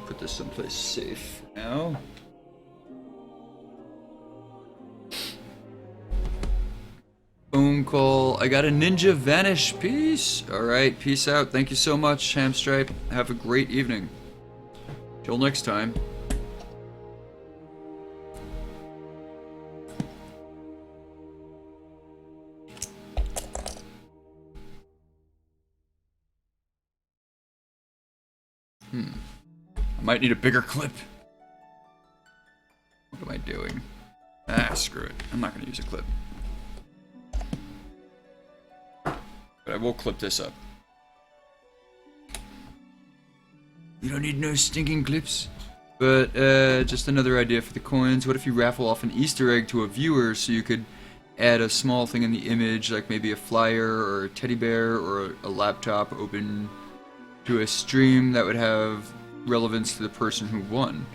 put this someplace safe for now. Phone call. I got a ninja vanish. Peace. Alright, peace out. Thank you so much, Hamstripe. Have a great evening. Till next time. I might need a bigger clip. What am I doing? Ah, screw it. I'm not going to use a clip. But I will clip this up. You don't need no stinking clips. But, just another idea for the coins. What if you raffle off an Easter egg to a viewer so you could add a small thing in the image, like maybe a flyer or a teddy bear or a laptop open to a stream that would have relevance to the person who won.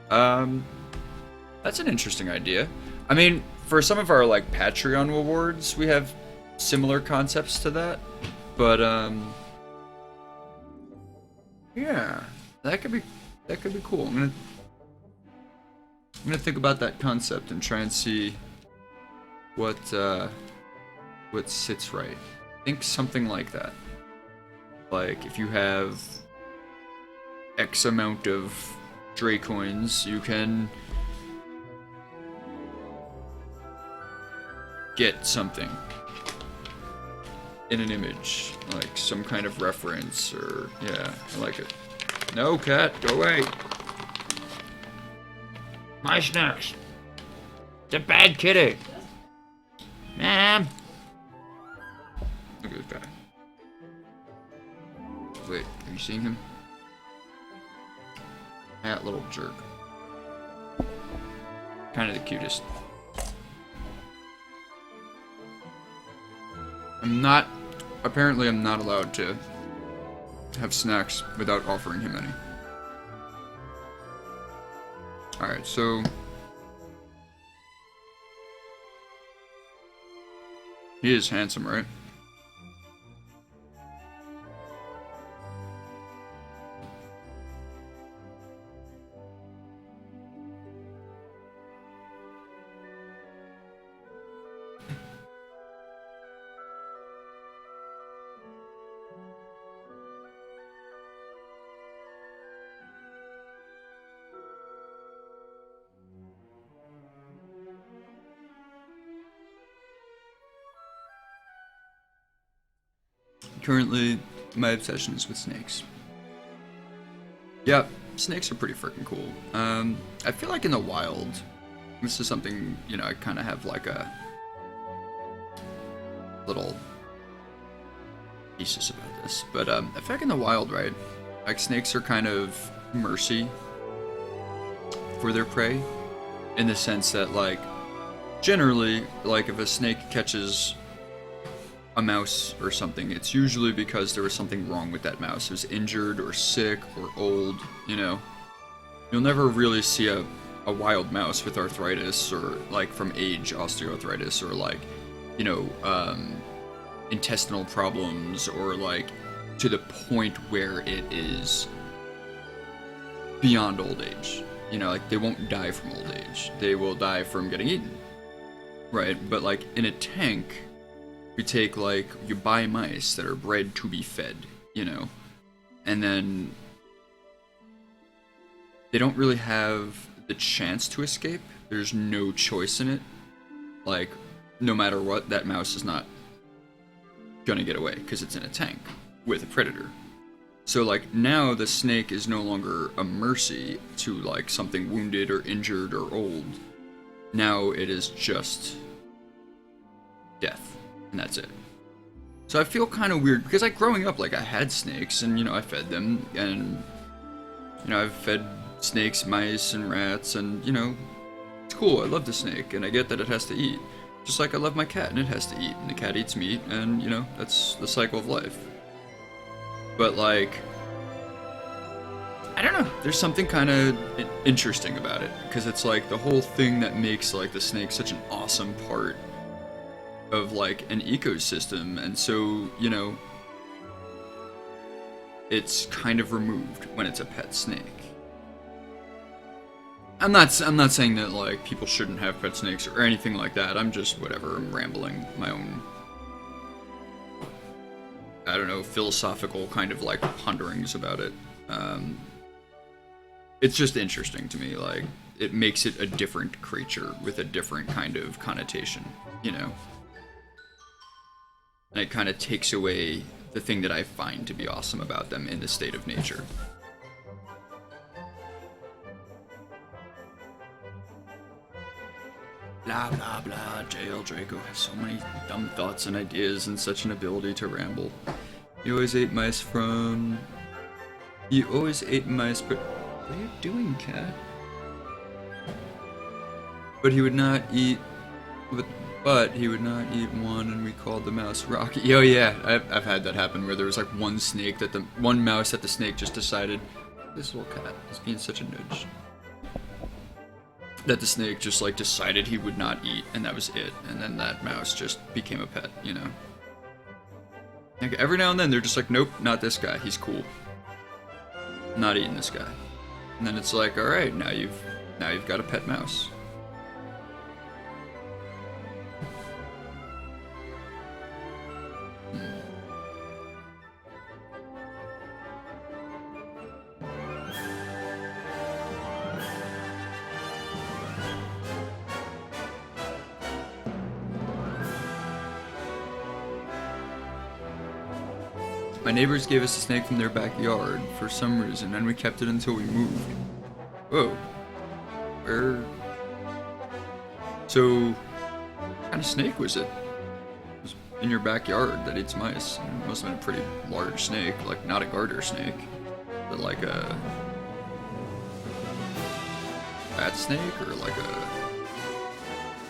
That's an interesting idea. I mean, for some of our like Patreon awards, we have similar concepts to that, but yeah, that could be cool. I'm gonna think about that concept and try and see what sits right. I think something like that. Like, if you have X amount of Dre coins, you can get something in an image, like some kind of reference, or, yeah, I like it. No, cat, go away. My snacks. It's a bad kitty. Ma'am. Look at this guy. Wait, are you seeing him? That little jerk. Kind of the cutest. Apparently I'm not allowed to have snacks without offering him any. Alright, so... he is handsome, right? Currently, my obsession is with snakes. Yep, snakes are pretty freaking cool. I feel like in the wild, this is something, you know, I kind of have like a little thesis about this, but I feel like in the wild, right, like snakes are kind of mercy for their prey, in the sense that, like, generally, like, if a snake catches a mouse or something, it's usually because there was something wrong with that mouse. It was injured or sick or old, you know. You'll never really see a wild mouse with arthritis, or like from age osteoarthritis, or like, you know, intestinal problems, or like to the point where it is beyond old age. You know, like they won't die from old age. They will die from getting eaten. Right? But like in a tank, you take, like, you buy mice that are bred to be fed, you know, and then they don't really have the chance to escape. There's no choice in it. Like, no matter what, that mouse is not gonna get away, because it's in a tank with a predator. So, like, now the snake is no longer a mercy to, like, something wounded or injured or old. Now it is just death. And that's it. So I feel kind of weird, because like growing up, like I had snakes, and you know, I fed them, and you know, I've fed snakes, mice, and rats, and you know, it's cool. I love the snake, and I get that it has to eat. Just like I love my cat, and it has to eat, and the cat eats meat, and you know, that's the cycle of life. But like, I don't know, there's something kind of interesting about it, because it's like the whole thing that makes like the snake such an awesome part of like an ecosystem, and so, you know, it's kind of removed when it's a pet snake. I'm not saying that like people shouldn't have pet snakes or anything like that. I'm just whatever. I'm rambling my own, I don't know, philosophical kind of like ponderings about it. It's just interesting to me. Like it makes it a different creature with a different kind of connotation, you know. And it kind of takes away the thing that I find to be awesome about them in the state of nature. Blah blah blah. JL Draco has so many dumb thoughts and ideas and such an ability to ramble. He always ate mice from. He always ate mice, but what are you doing, cat? But he would not eat. But he would not eat one, and we called the mouse Rocky. Oh yeah, I've had that happen where there was like one snake that the one mouse that the snake just decided this little cat is being such a nudge. That the snake just like decided he would not eat, and that was it. And then that mouse just became a pet, you know. Like every now and then they're just like, nope, not this guy. He's cool. Not eating this guy. And then it's like, all right, now you've got a pet mouse. My neighbors gave us a snake from their backyard for some reason, and we kept it until we moved. Whoa. Where? So, what kind of snake was it? It was in your backyard that eats mice. It must have been a pretty large snake, like not a garter snake, but like a bat snake or like a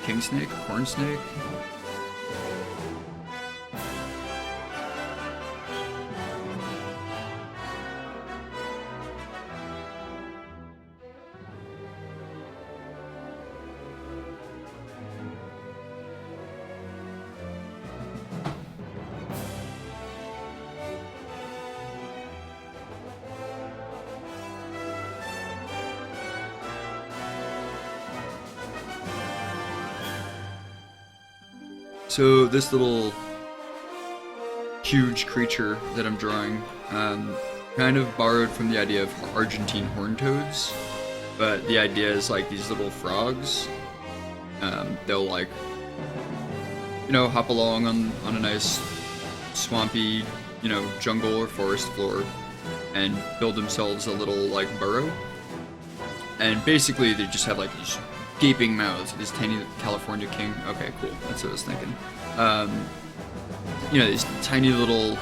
king snake, corn snake. So this little huge creature that I'm drawing kind of borrowed from the idea of Argentine horned toads, but the idea is like these little frogs. They'll like, you know, hop along on a nice swampy, you know, jungle or forest floor and build themselves a little like burrow. And basically they just have like these gaping mouths, these tiny California king. Okay, cool. That's what I was thinking. You know, these tiny little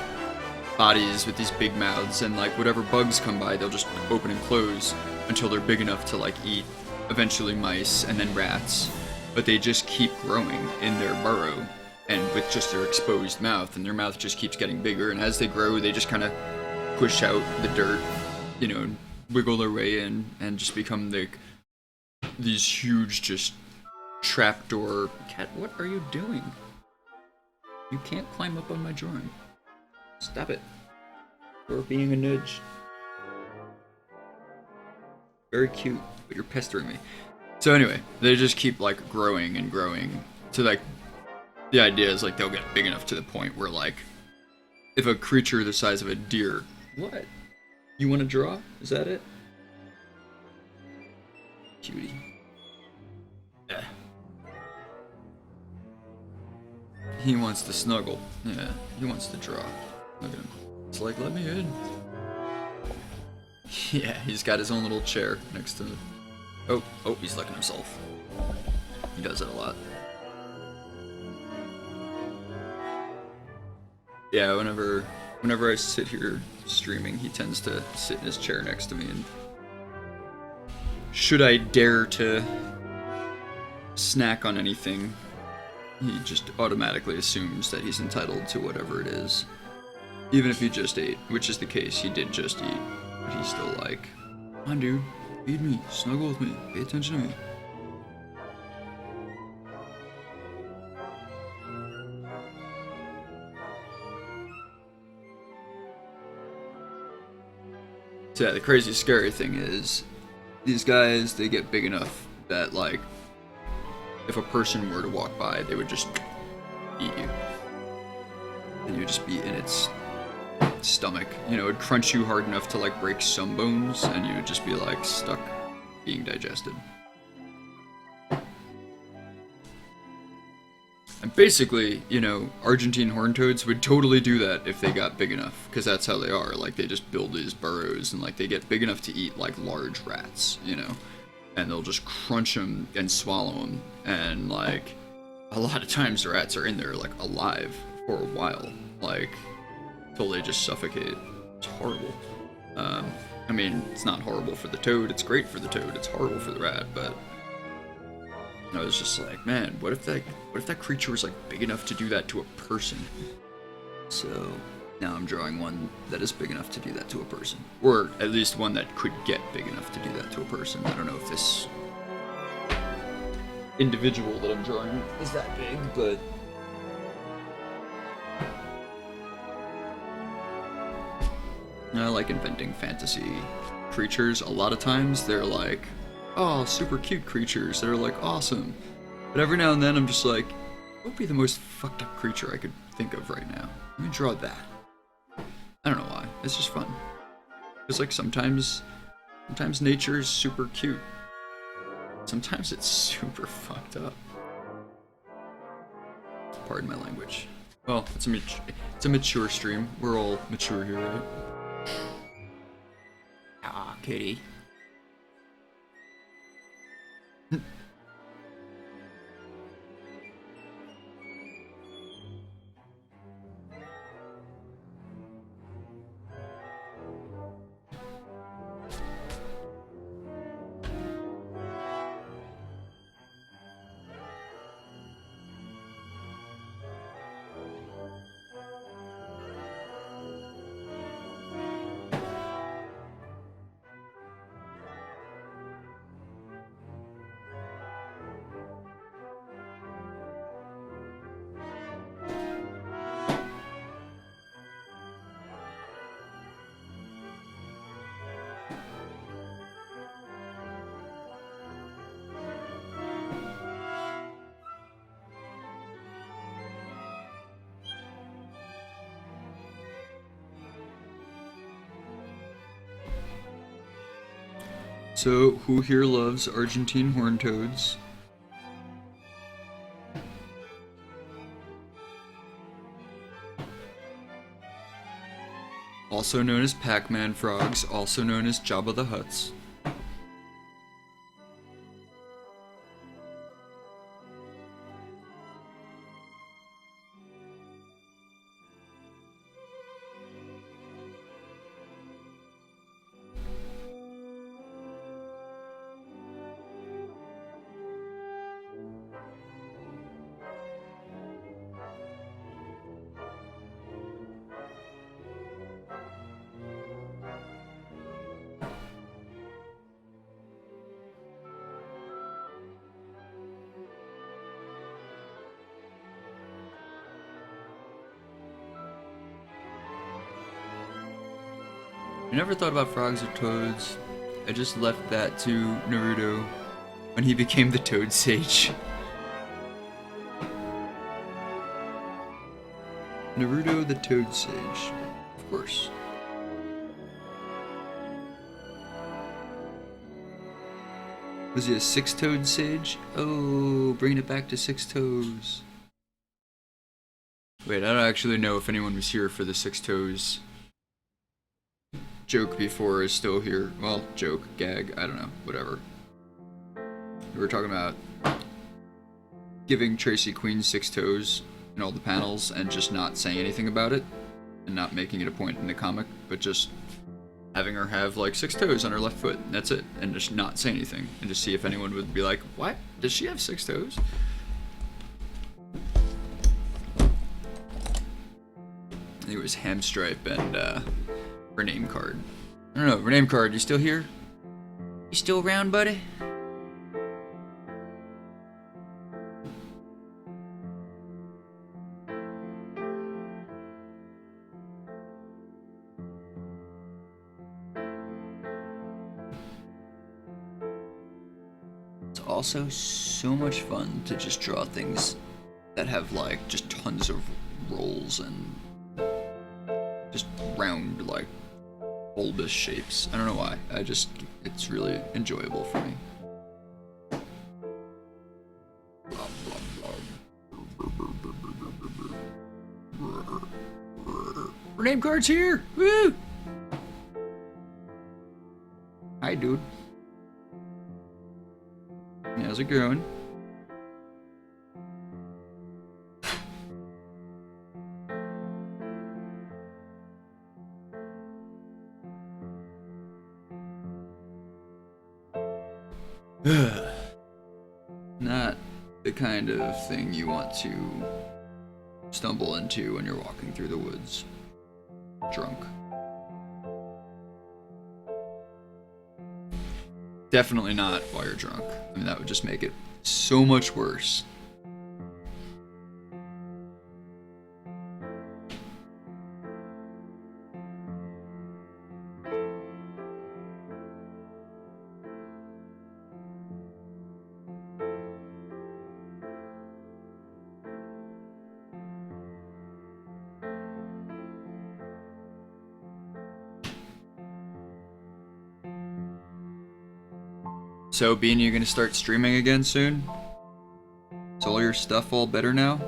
bodies with these big mouths, and like whatever bugs come by, they'll just open and close until they're big enough to like eat eventually mice and then rats. But they just keep growing in their burrow and with just their exposed mouth, and their mouth just keeps getting bigger. And as they grow, they just kind of push out the dirt, you know, wiggle their way in, and just become like these huge, just trapdoor. Cat, what are you doing? You can't climb up on my drawing. Stop it. You're being a nudge. Very cute, but you're pestering me. So anyway, they just keep like growing and growing. So like, the idea is like they'll get big enough to the point where like, if a creature the size of a deer. What? You want to draw? Is that it? Cutie. Yeah. He wants to snuggle. Yeah, he wants to draw. Look at him. It's like, let me in. Yeah, he's got his own little chair next to him. Oh, he's licking himself. He does it a lot. Yeah, whenever I sit here streaming, he tends to sit in his chair next to me, and should I dare to snack on anything, he just automatically assumes that he's entitled to whatever it is. Even if he just ate, which is the case, he did just eat, but he's still like, come on dude, feed me, snuggle with me, pay attention to me. So yeah, the crazy scary thing is, these guys, they get big enough that, like, if a person were to walk by, they would just eat you. And you would just be in its stomach. You know, it'd crunch you hard enough to, like, break some bones, and you would just be, like, stuck being digested. And basically, you know, Argentine horned toads would totally do that if they got big enough, because that's how they are. Like, they just build these burrows, and, like, they get big enough to eat, like, large rats, you know? And they'll just crunch them and swallow them, and, like, a lot of times the rats are in there, like, alive for a while, like, till they just suffocate. It's horrible. I mean, it's not horrible for the toad, it's great for the toad, it's horrible for the rat, but I was just like, man, what if that creature was, like, big enough to do that to a person? So now I'm drawing one that is big enough to do that to a person, or at least one that could get big enough to do that to a person. I don't know if this individual that I'm drawing is that big, but I like inventing fantasy creatures. A lot of times they're like, oh, super cute creatures that are, like, awesome. But every now and then I'm just like, what would be the most fucked up creature I could think of right now? Let me draw that. I don't know why. It's just fun. Because, like, sometimes nature is super cute. Sometimes it's super fucked up. Pardon my language. Well, it's a mature stream. We're all mature here, right? Ah, kitty. So, who here loves Argentine horned toads? Also known as Pac-Man frogs, also known as Jabba the Hutts. I never thought about frogs or toads. I just left that to Naruto when he became the Toad Sage. Naruto the Toad Sage. Of course. Was he a six-toed sage? Oh, bringing it back to six toes. Wait, I don't actually know if anyone was here for the six toes joke before is still here. Well, joke, gag, I don't know, whatever. We were talking about giving Tracy Queen six toes in all the panels and just not saying anything about it and not making it a point in the comic, but just having her have like six toes on her left foot. That's it. And just not say anything and just see if anyone would be like, what? Does she have six toes? I think it was Hamstripe and her name card. I don't know, her name card, you still here? You still around, buddy? also so much fun to just draw things that have like just tons of rolls and just round like bulbous shapes. I don't know why. It's really enjoyable for me. Our name card's here! Woo! Hi, dude. How's it going? Not the kind of thing you want to stumble into when you're walking through the woods drunk. Definitely not while you're drunk. I mean, that would just make it so much worse. So, Bean, you gonna start streaming again soon? Is all your stuff all better now?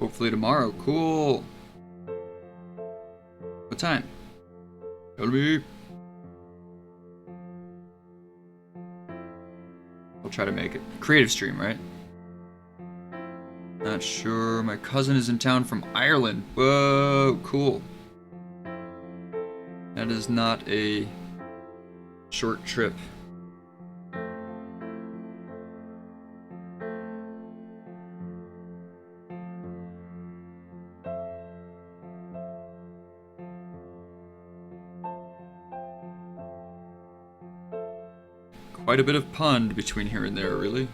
Hopefully tomorrow. Cool. What time? Tell me. I'll try to make it. Creative stream, right? Not sure. My cousin is in town from Ireland. Whoa, cool. That is not a short trip. Quite a bit of pond between here and there, really.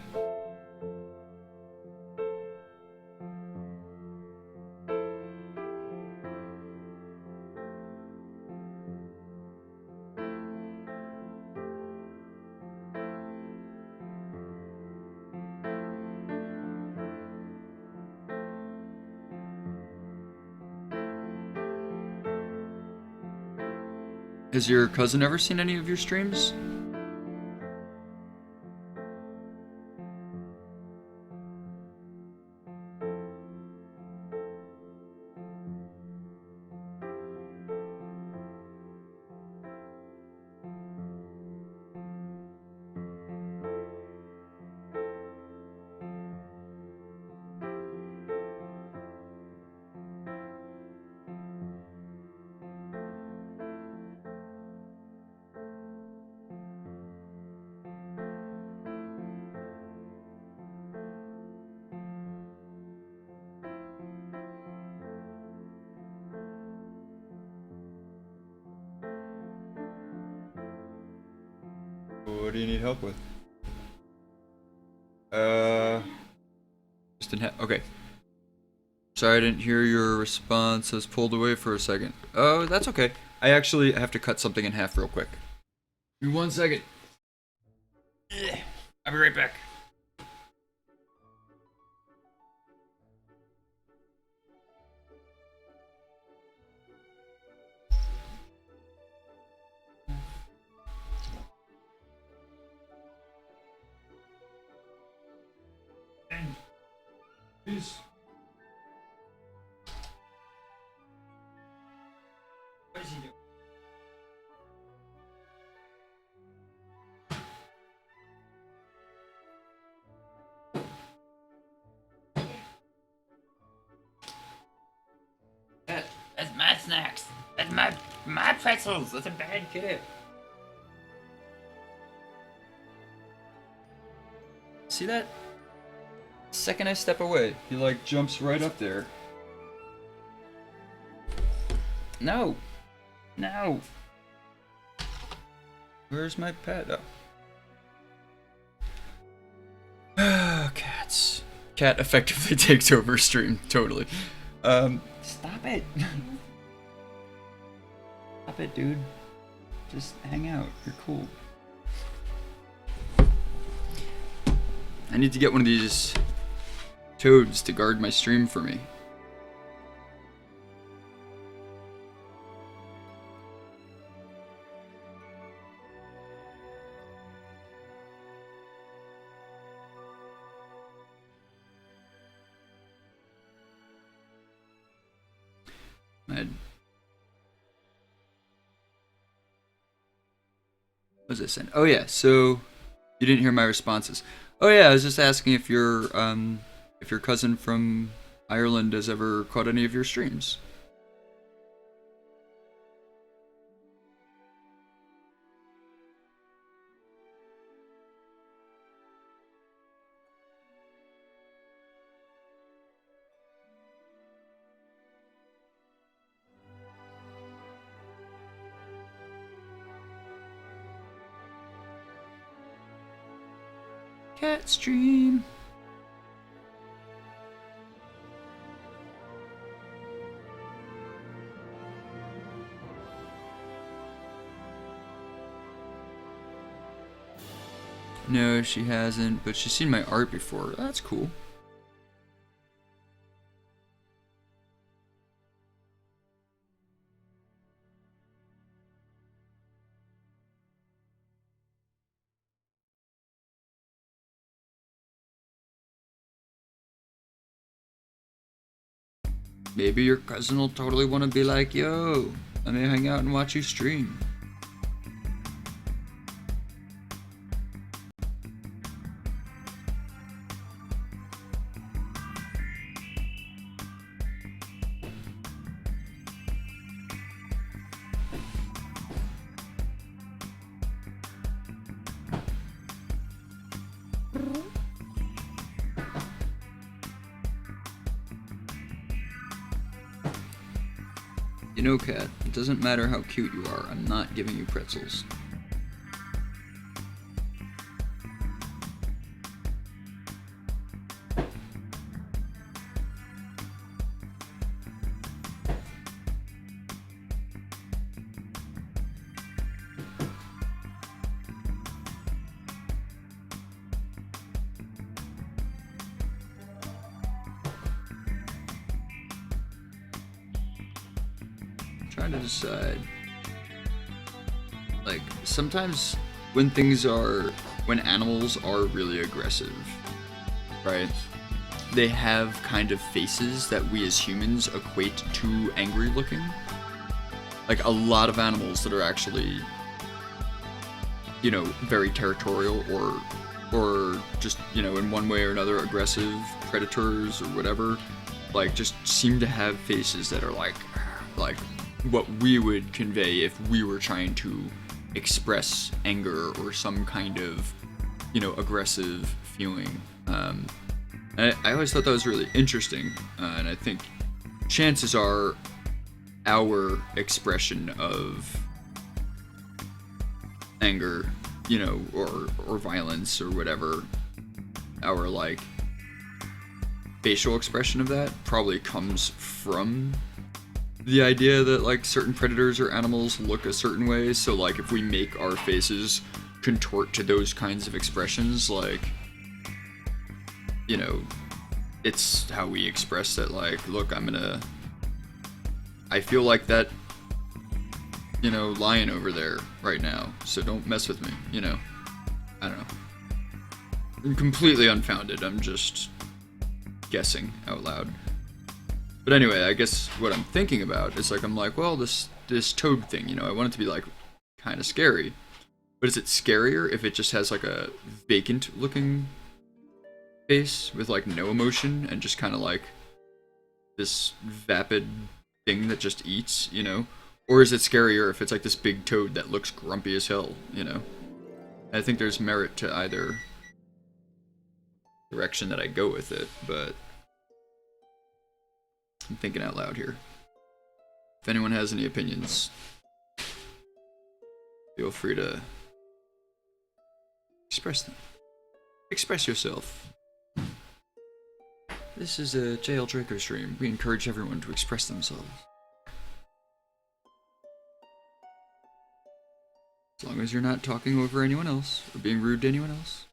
Has your cousin ever seen any of your streams? What do you need help with? Just didn't have. Okay. Sorry, I didn't hear your response. I was pulled away for a second. Oh, that's okay. I actually have to cut something in half real quick. Give me 1 second. I'll be right back. Peace. What is he doing? That's my snacks. That's my pretzels. That's a bad kid. See that? Second I step away, he like jumps right up there. No! No! Where's my pet? Oh. Cats. Cat effectively takes over stream, totally. Stop it! Stop it, dude. Just hang out, you're cool. I need to get one of these toads to guard my stream for me. What was I saying? Oh yeah, so you didn't hear my responses. Oh yeah, I was just asking if your cousin from Ireland has ever caught any of your streams. Cat stream. No, she hasn't, but she's seen my art before. That's cool. Maybe your cousin will totally want to be like, yo, let me hang out and watch you stream. You know, Cat, it doesn't matter how cute you are, I'm not giving you pretzels. Trying to decide. Like, sometimes when animals are really aggressive, right? They have kind of faces that we as humans equate to angry looking. Like, a lot of animals that are actually, you know, very territorial or just, you know, in one way or another aggressive predators or whatever, like, just seem to have faces that are like what we would convey if we were trying to express anger or some kind of, you know, aggressive feeling. I always thought that was really interesting, and I think chances are our expression of anger, you know, or violence or whatever, our like facial expression of that probably comes from the idea that like certain predators or animals look a certain way. So like if we make our faces contort to those kinds of expressions, like, you know, it's how we express that, like, look, I feel like that, you know, lion over there right now, so don't mess with me, you know. I don't know. I'm completely unfounded, I'm just guessing out loud. But anyway, I guess what I'm thinking about is like, I'm like, well, this toad thing, you know, I want it to be like kind of scary. But is it scarier if it just has like a vacant looking face with like no emotion and just kind of like this vapid thing that just eats, you know? Or is it scarier if it's like this big toad that looks grumpy as hell, you know? I think there's merit to either direction that I go with it, but I'm thinking out loud here. If anyone has any opinions, feel free to express them. Express yourself. This is a JL Draco stream. We encourage everyone to express themselves. As long as you're not talking over anyone else or being rude to anyone else.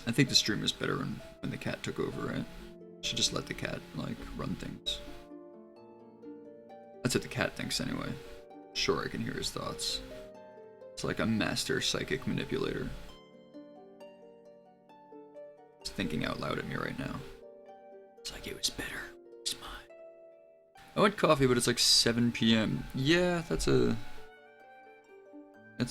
I think the stream was better when the cat took over, right? Should just let the cat, like, run things. That's what the cat thinks anyway. Sure, I can hear his thoughts. It's like a master psychic manipulator. It's thinking out loud at me right now. It's like, it was better. It's mine. I want coffee, but it's like 7 p.m. Yeah, that's a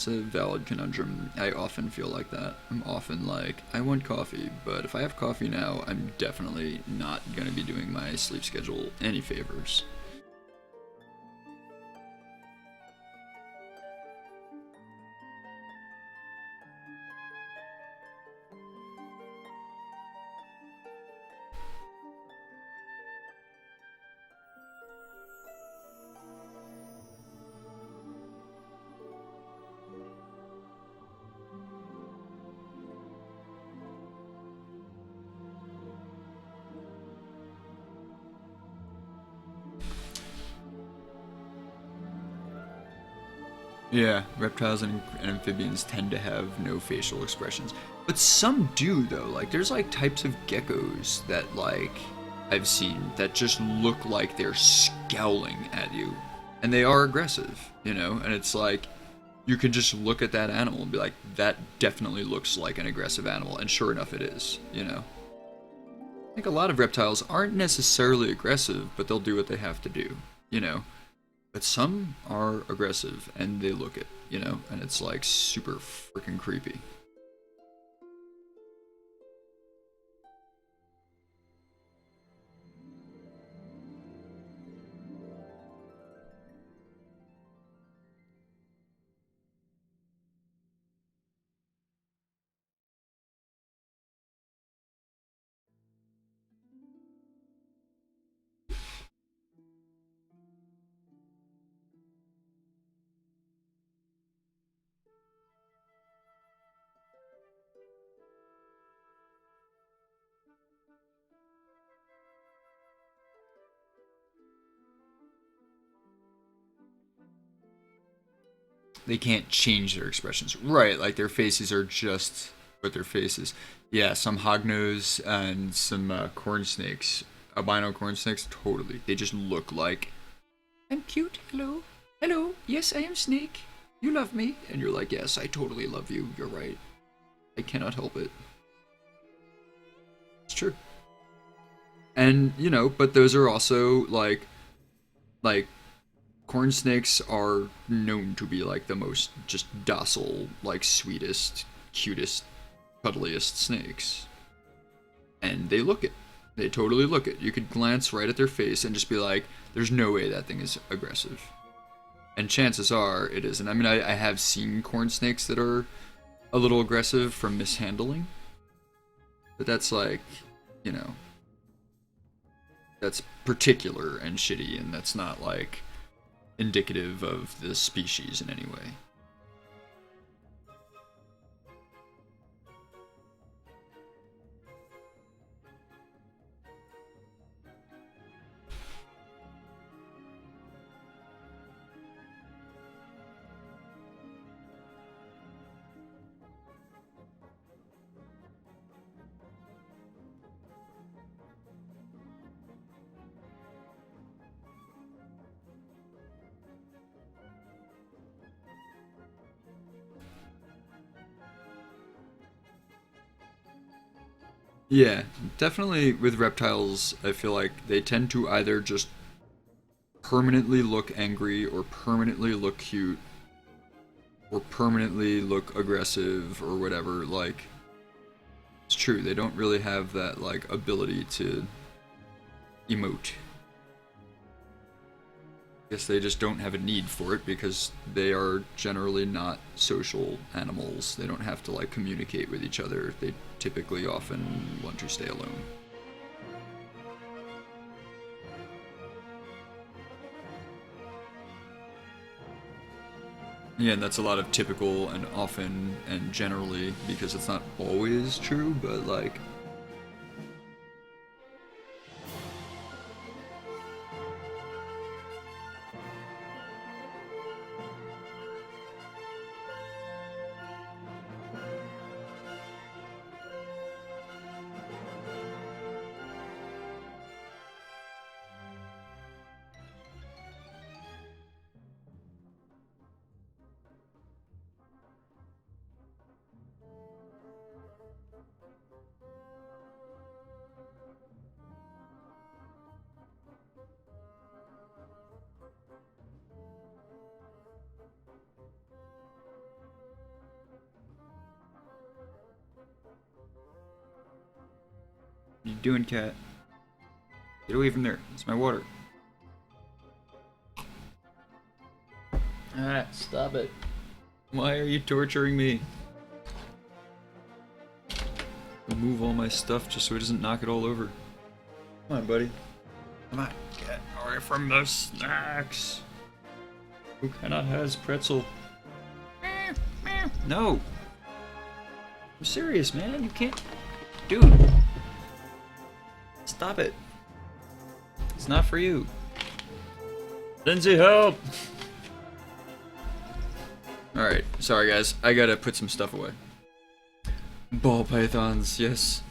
valid conundrum. I often feel like that. I'm often like, I want coffee, but if I have coffee now, I'm definitely not going to be doing my sleep schedule any favors. Yeah, reptiles and amphibians tend to have no facial expressions. But some do, though. Like, there's, like, types of geckos that, like, I've seen that just look like they're scowling at you. And they are aggressive, you know? And it's like, you can just look at that animal and be like, that definitely looks like an aggressive animal. And sure enough, it is, you know? I think a lot of reptiles aren't necessarily aggressive, but they'll do what they have to do, you know? But some are aggressive, and they look it, you know? And it's, like, super freaking creepy. They can't change their expressions. Right, like their faces are just what their faces. Yeah, some hognose and some corn snakes, albino corn snakes, totally. They just look like, I'm cute, hello, hello, yes, I am Snake. You love me. And you're like, yes, I totally love you, you're right. I cannot help it. It's true. And, you know, but those are also, like, corn snakes are known to be like the most just docile, like sweetest, cutest, cuddliest snakes. And they look it. They totally look it. You could glance right at their face and just be like, there's no way that thing is aggressive. And chances are it isn't. I mean, I have seen corn snakes that are a little aggressive from mishandling. But that's like, you know, that's particular and shitty, and that's not like indicative of the species in any way. Yeah, definitely with reptiles, I feel like they tend to either just permanently look angry or permanently look cute or permanently look aggressive or whatever. Like, it's true, they don't really have that, like, ability to emote. Guess they just don't have a need for it because they are generally not social animals. They don't have to like communicate with each other. They typically often want to stay alone. Yeah, and that's a lot of typical and often and generally, because it's not always true, but like what are you doing, cat? Get away from there. It's my water. Ah, stop it. Why are you torturing me? Remove all my stuff just so it doesn't knock it all over. Come on, buddy. Come on, get away from the snacks. Who cannot has pretzel? No. I'm serious, man. You can't. Dude. Stop it. It's not for you. Lindsay, help! Alright, sorry guys. I gotta put some stuff away. Ball pythons, yes.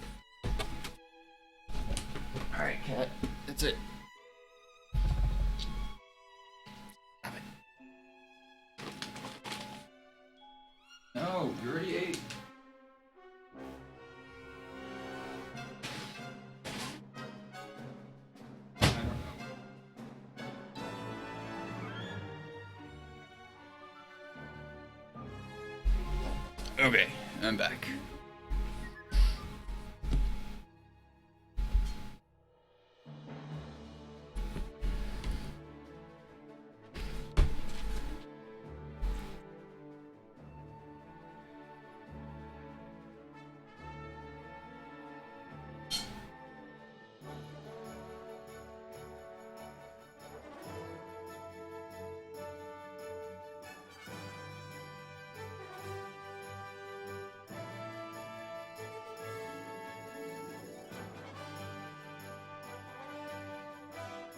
Alright, cat. That's it. Stop it. No, you already ate. Okay, I'm back.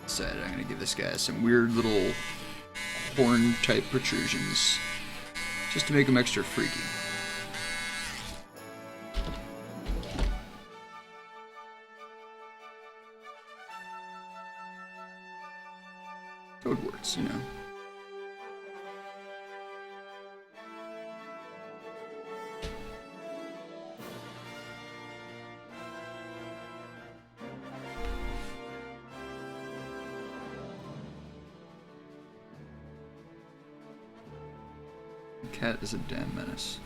Decided I'm gonna give this guy some weird little horn type protrusions just to make him extra freaky. Code words, you know. Cat is a damn menace.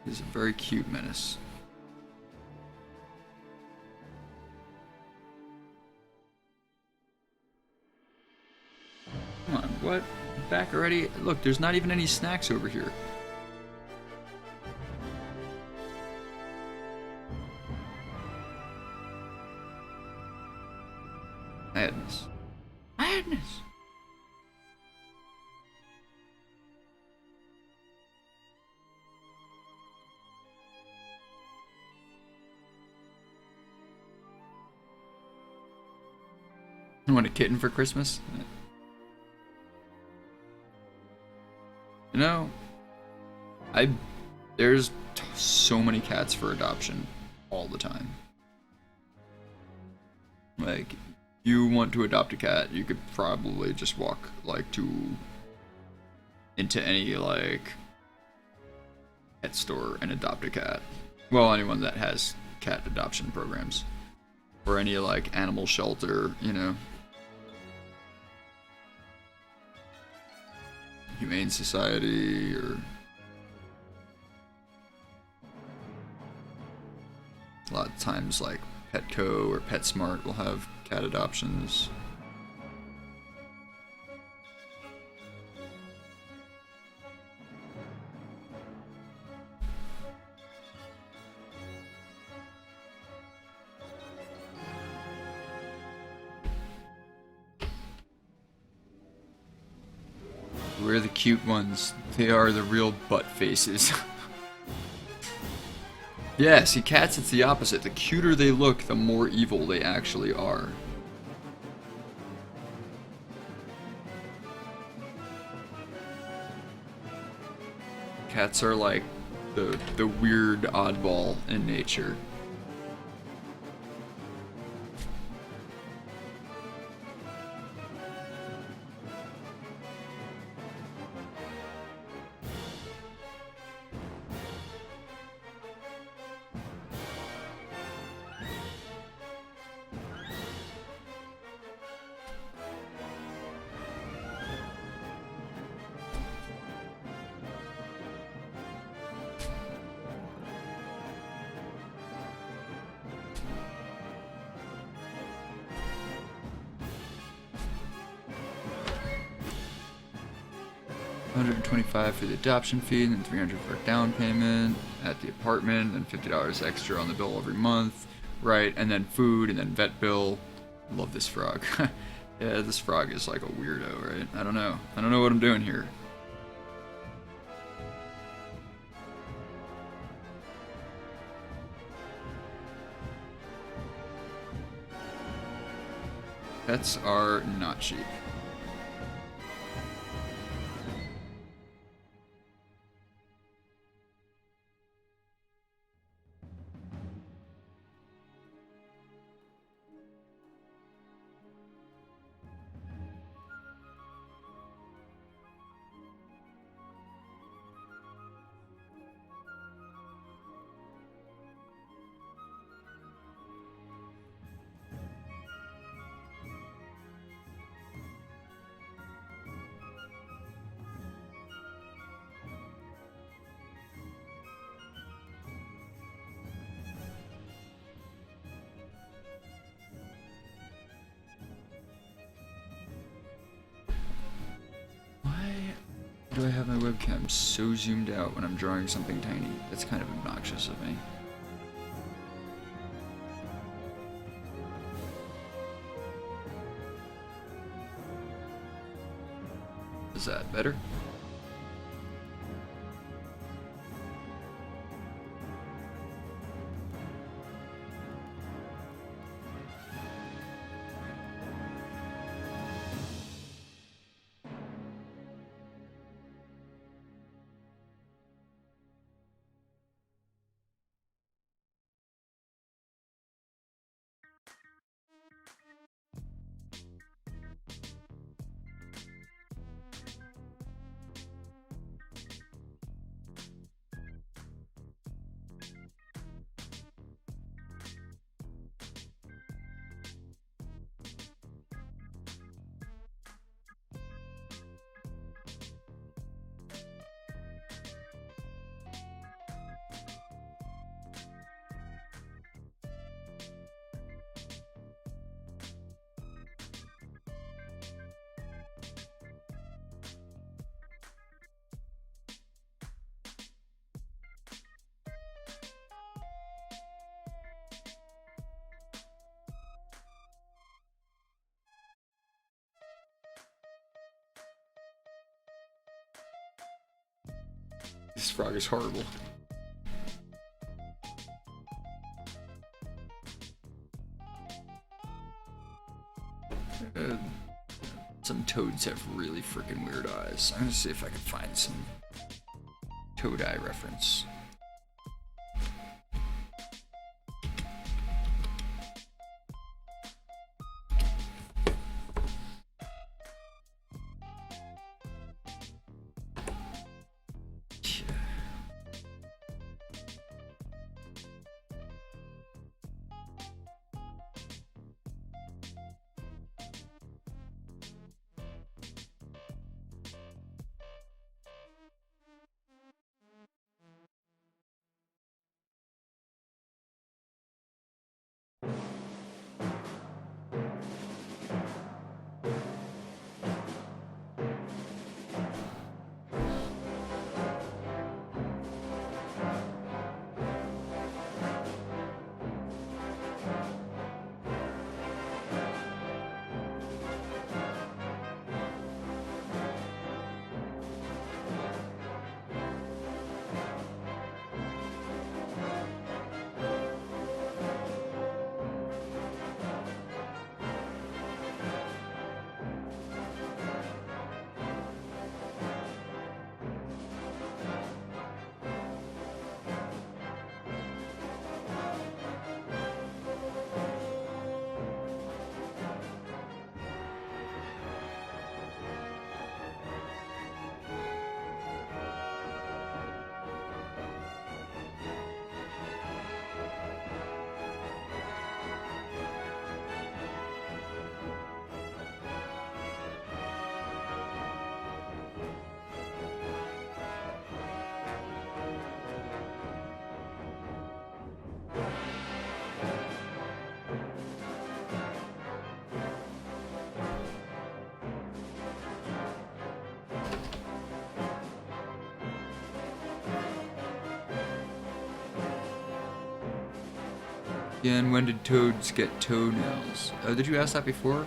He's a very cute menace. Come on, what? Back already? Look, there's not even any snacks over here. Madness. Madness! I want a kitten for Christmas. You know, there's so many cats for adoption all the time. Like, you want to adopt a cat, you could probably just walk like into any like pet store and adopt a cat. Well, anyone that has cat adoption programs or any like animal shelter, you know. Humane Society or a lot of times like Petco or PetSmart will have cat adoptions. We're the cute ones. They are the real butt faces. Yeah, see, cats, it's the opposite. The cuter they look, the more evil they actually are. Cats are like the weird oddball in nature. $125 for the adoption fee, and then $300 for a down payment at the apartment, and $50 extra on the bill every month, right? And then food, and then vet bill. Love this frog. Yeah, this frog is like a weirdo, right? I don't know what I'm doing here. Pets are not cheap. Do I have my webcam so zoomed out when I'm drawing something tiny? That's kind of obnoxious of me. Is that better? This frog is horrible. Some toads have really freaking weird eyes. I'm gonna see if I can find some toad eye reference. Again, when did toads get toenails? Did you ask that before?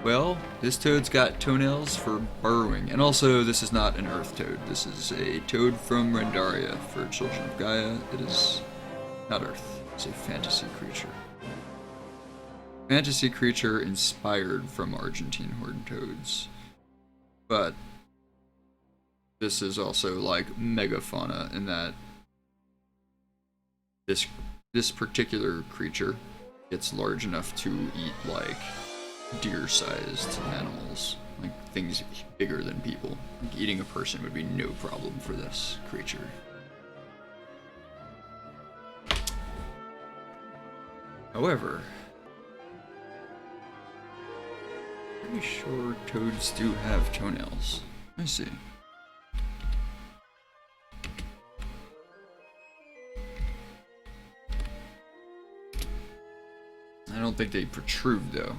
Well, this toad's got toenails for burrowing, and also this is not an earth toad. This is a toad from Rendaria for Children of Gaia. It is not earth. It's a fantasy creature. Fantasy creature inspired from Argentine horned toads. But this is also like megafauna in that this particular creature gets large enough to eat like deer-sized animals, like things bigger than people. Like eating a person would be no problem for this creature. However, pretty sure toads do have toenails. Let me see. I don't think they protrude though.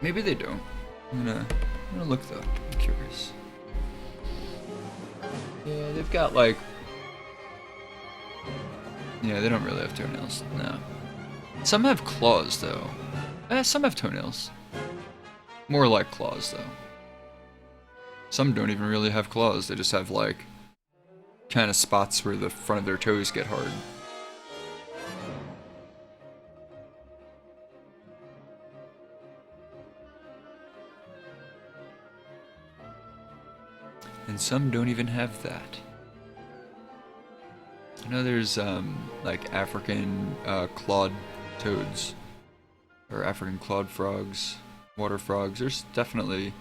Maybe they don't. I'm gonna look though. I'm curious. Yeah, they've got like. Yeah, they don't really have toenails. No. Some have claws though. Some have toenails. More like claws though. Some don't even really have claws. They just have like kind of spots where the front of their toes get hard. And some don't even have that. I know there's like African clawed toads or African clawed frogs, water frogs. There's definitely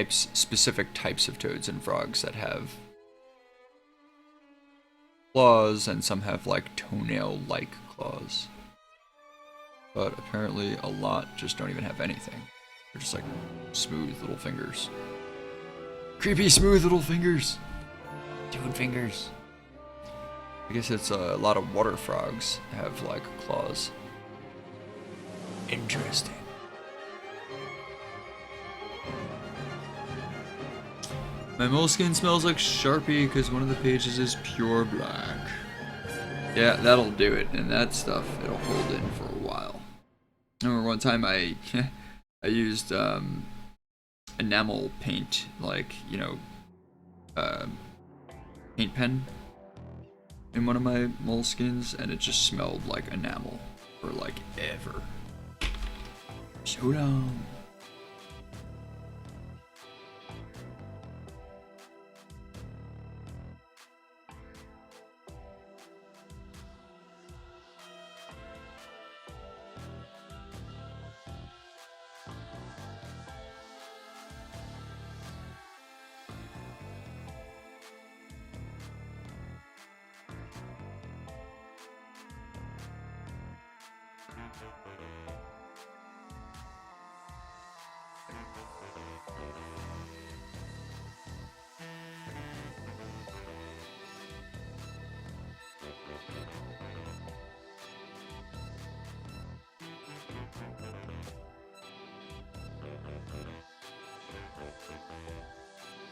specific types of toads and frogs that have claws, and some have like toenail-like claws. But apparently a lot just don't even have anything. They're just like smooth little fingers. Creepy smooth little fingers. Toad fingers. I guess it's a lot of water frogs have like claws. Interesting. My moleskin smells like Sharpie because one of the pages is pure black. Yeah, that'll do it, and that stuff, it'll hold in for a while. I remember one time I used enamel paint, like, you know, paint pen in one of my moleskins, and it just smelled like enamel for like ever. So dumb.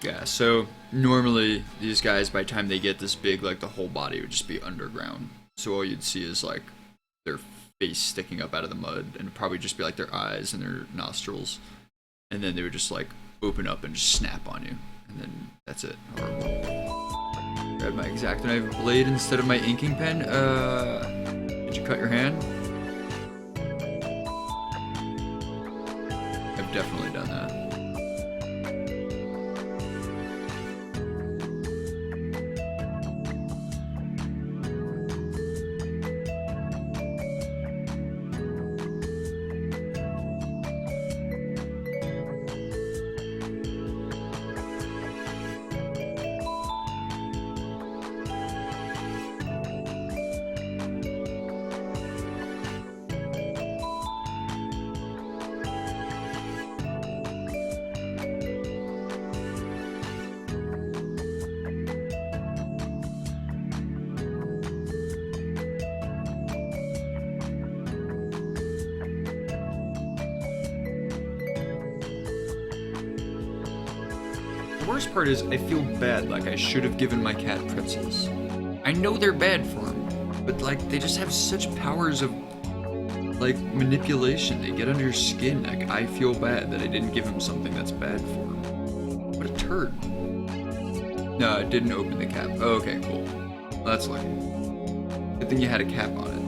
Yeah, so normally these guys, by the time they get this big, like the whole body would just be underground. So all you'd see is like their face sticking up out of the mud, and it'd probably just be like their eyes and their nostrils, and then they would just like open up and just snap on you, and then that's it. Horrible. Grab my X-Acto knife blade instead of my inking pen. Did you cut your hand? I've definitely done that. The worst part is I feel bad, like I should have given my cat pretzels. I know they're bad for him, but like they just have such powers of like manipulation. They get under your skin. Like I feel bad that I didn't give him something that's bad for him. What a turd. No, I didn't open the cap. Oh, okay, cool. Well, that's lucky. Good thing you had a cap on it.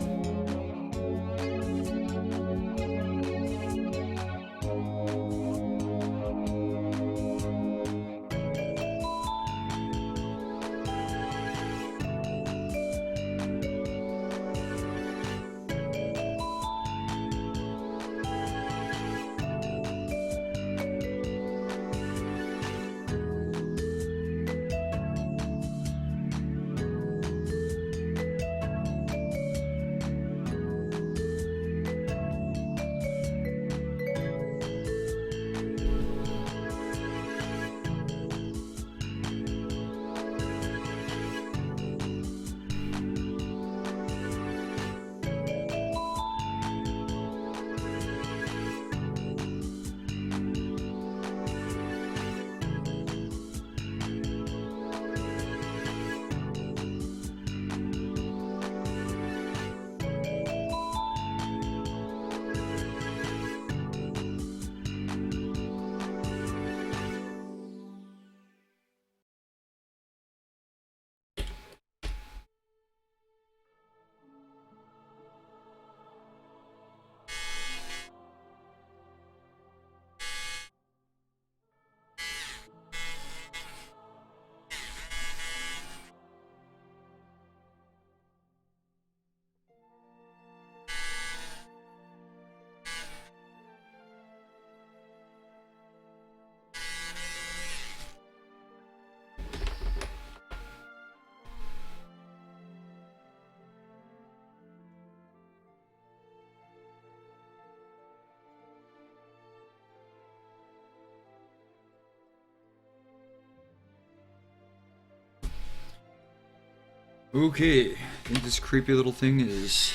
Okay, I think this creepy little thing is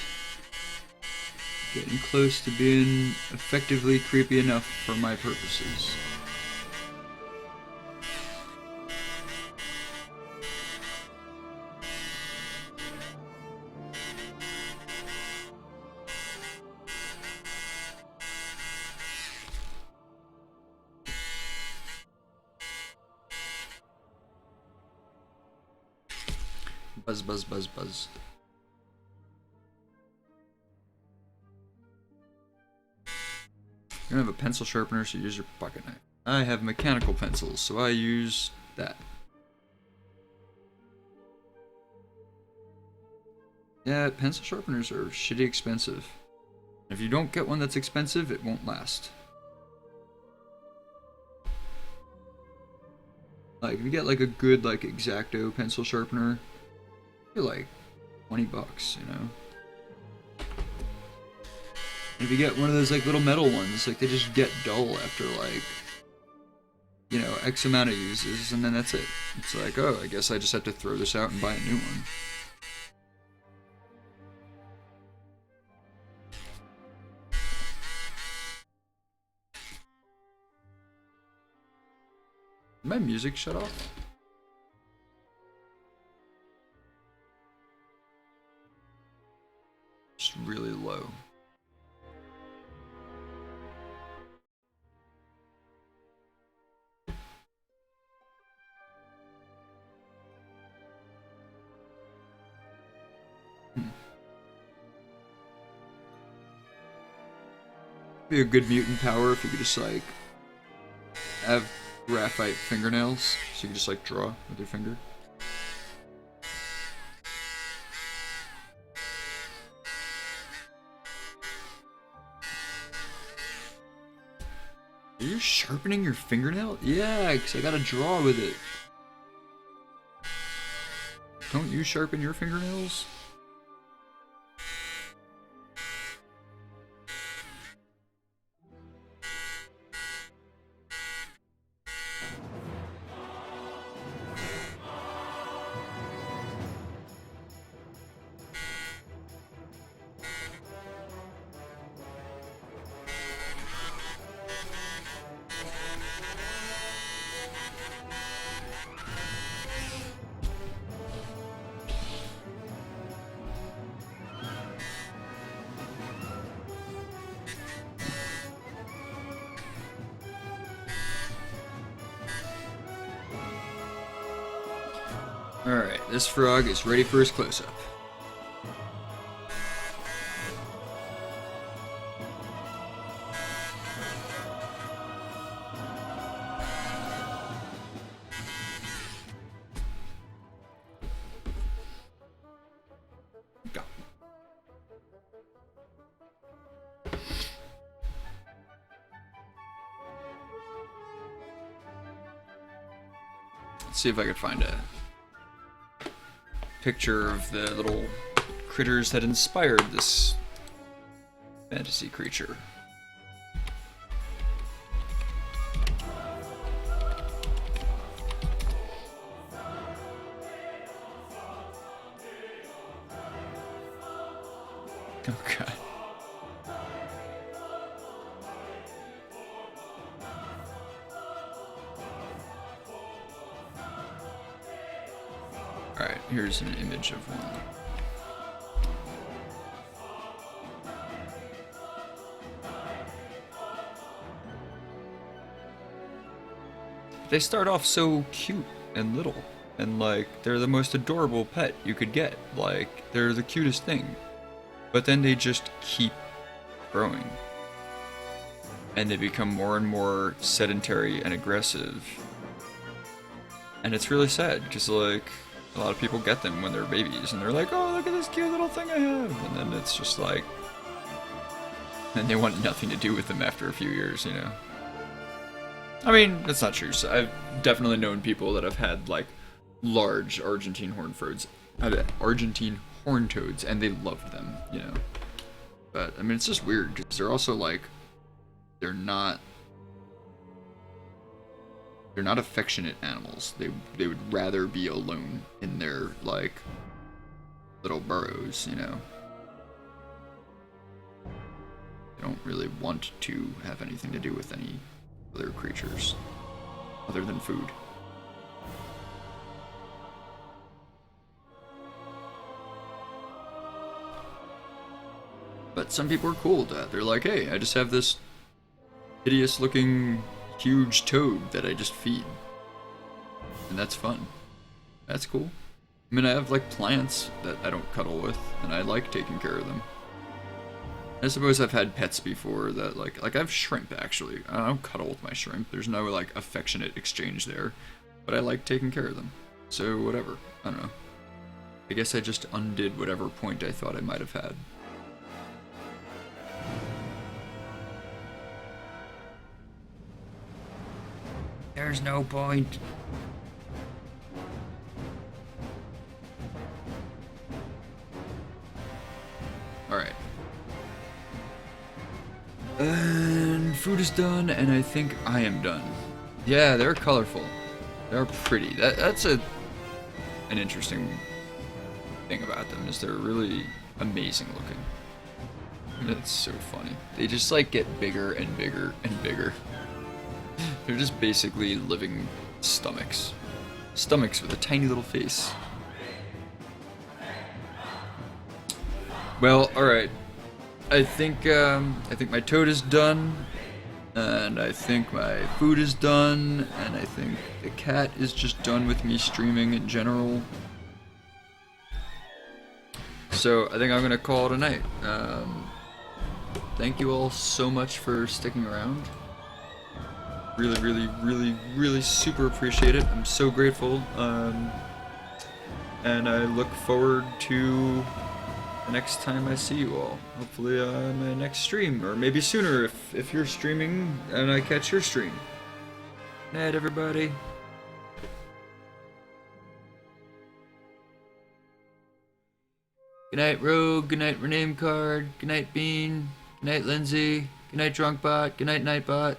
getting close to being effectively creepy enough for my purposes. Buzz, buzz, buzz, buzz. You don't have a pencil sharpener, so you use your pocket knife. I have mechanical pencils, so I use that. Yeah, pencil sharpeners are shitty expensive. If you don't get one that's expensive, it won't last. Like, if you get like a good like X-Acto pencil sharpener, you're like 20 bucks, you know? And if you get one of those like little metal ones, like they just get dull after like, you know, X amount of uses, and then that's it. It's like, oh, I guess I just have to throw this out and buy a new one. Did my music shut off? Just really low. Be a good mutant power if you could just like have graphite fingernails, so you can just like draw with your finger. Are you sharpening your fingernail? Yeah, because I gotta draw with it. Don't you sharpen your fingernails? Alright, this frog is ready for his close-up. Go. Let's see if I can find a picture of the little critters that inspired this fantasy creature. Okay. Alright, here's an image of one. They start off so cute and little, and like, they're the most adorable pet you could get. Like, they're the cutest thing. But then they just keep growing. And they become more and more sedentary and aggressive. And it's really sad, because like, a lot of people get them when they're babies, and they're like, oh, look at this cute little thing I have. And then it's just like, and they want nothing to do with them after a few years, you know? I mean, that's not true. So I've definitely known people that have had like large Argentine horn toads, and they loved them, you know? But, I mean, it's just weird, because they're also like, they're not affectionate animals. They would rather be alone in their like little burrows, you know. They don't really want to have anything to do with any other creatures other than food. But some people are cool with that. They're like, hey, I just have this hideous looking huge toad that I just feed. And that's fun. That's cool. I mean, I have like plants that I don't cuddle with, and I like taking care of them. I suppose I've had pets before that like I have shrimp actually. I don't cuddle with my shrimp. There's no like affectionate exchange there, but I like taking care of them. So whatever. I don't know. I guess I just undid whatever point I thought I might have had. There's no point. Alright. And food is done, and I think I am done. Yeah, they're colorful. They're pretty. That's an interesting thing about them, is they're really amazing looking. It's so funny. They just like get bigger and bigger and bigger. They're just basically living Stomachs. Stomachs with a tiny little face. Well, alright. I think my toad is done. And I think my food is done. And I think the cat is just done with me streaming in general. So I think I'm gonna call it a night. Thank you all so much for sticking around. Really, really, really, really super appreciate it. I'm so grateful. And I look forward to the next time I see you all. Hopefully my next stream, or maybe sooner if you're streaming and I catch your stream. Night, everybody. Good night, Rogue. Good night, Rename Card. Good night, Bean. Good night, Lindsay. Good night, Drunkbot. Good night, Nightbot.